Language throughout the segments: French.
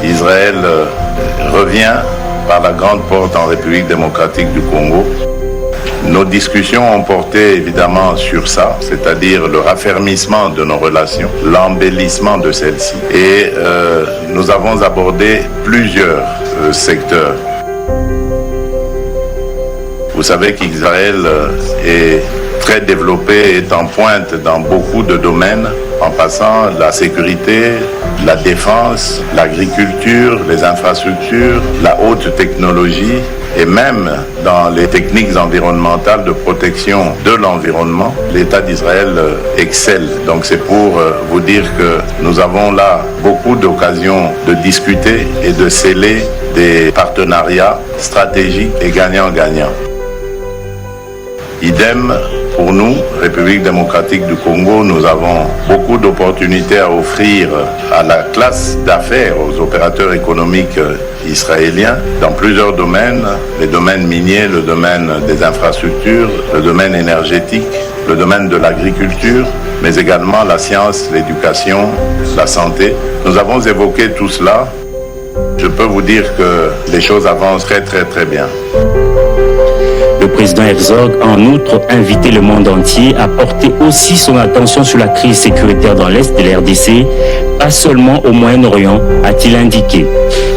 Israël revient par la grande porte en République démocratique du Congo. Nos discussions ont porté évidemment sur ça, c'est-à-dire le raffermissement de nos relations, l'embellissement de celles-ci. Et nous avons abordé plusieurs secteurs. Vous savez qu'Israël est très développé, est en pointe dans beaucoup de domaines, en passant la sécurité, la défense, l'agriculture, les infrastructures, la haute technologie et même dans les techniques environnementales de protection de l'environnement, l'État d'Israël excelle. Donc c'est pour vous dire que nous avons là beaucoup d'occasions de discuter et de sceller des partenariats stratégiques et gagnant-gagnant. Idem pour nous, République démocratique du Congo, nous avons beaucoup d'opportunités à offrir à la classe d'affaires, aux opérateurs économiques israéliens dans plusieurs domaines, les domaines miniers, le domaine des infrastructures, le domaine énergétique, le domaine de l'agriculture, mais également la science, l'éducation, la santé. Nous avons évoqué tout cela. Je peux vous dire que les choses avancent très très bien. Le président Herzog a en outre invité le monde entier à porter aussi son attention sur la crise sécuritaire dans l'Est de la RDC, pas seulement au Moyen-Orient, a-t-il indiqué.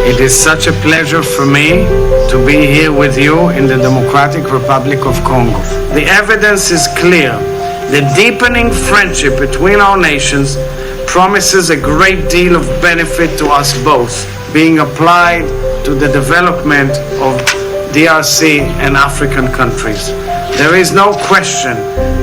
It is such a pleasure for me to be here with you in the Democratic Republic of Congo. The evidence is clear. The deepening friendship between our nations promises a great deal of benefit to us both, being applied to the development of DRC and African countries. There is no question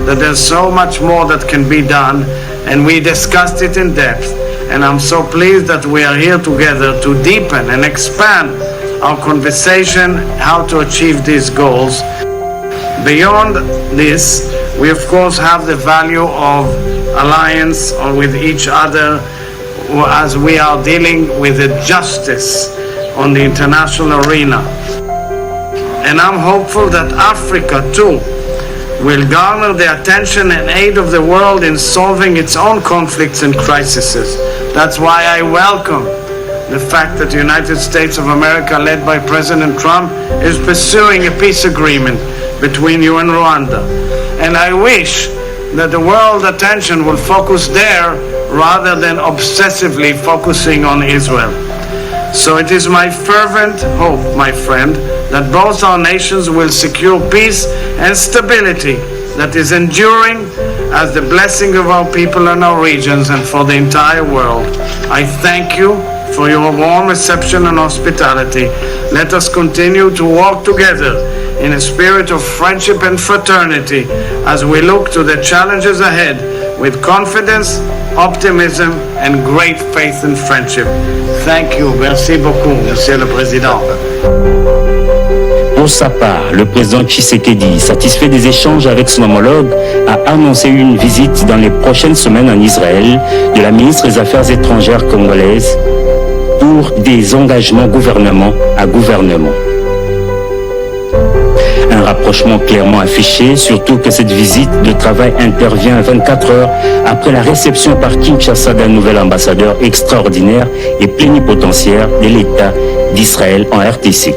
that there's so much more that can be done, and we discussed it in depth. And I'm so pleased that we are here together to deepen and expand our conversation how to achieve these goals. Beyond this, we of course have the value of alliance with each other as we are dealing with the justice on the international arena. And I'm hopeful that Africa too will garner the attention and aid of the world in solving its own conflicts and crises. That's why I welcome the fact that the United States of America, led by President Trump, is pursuing a peace agreement between you and Rwanda. And I wish that the world attention will focus there rather than obsessively focusing on Israel. So it is my fervent hope, my friend, that both our nations will secure peace and stability that is enduring as the blessing of our people and our regions and for the entire world. I thank you for your warm reception and hospitality. Let us continue to walk together in a spirit of friendship and fraternity as we look to the challenges ahead with confidence, optimism and great faith and friendship. Thank you. Merci beaucoup, Monsieur le Président. Pour sa part, le président Tshisekedi, satisfait des échanges avec son homologue, a annoncé une visite dans les prochaines semaines en Israël de la ministre des Affaires étrangères congolaise pour des engagements gouvernement à gouvernement. Un rapprochement clairement affiché, surtout que cette visite de travail intervient 24 heures après la réception par Kinshasa d'un nouvel ambassadeur extraordinaire et plénipotentiaire de l'État d'Israël en RDC.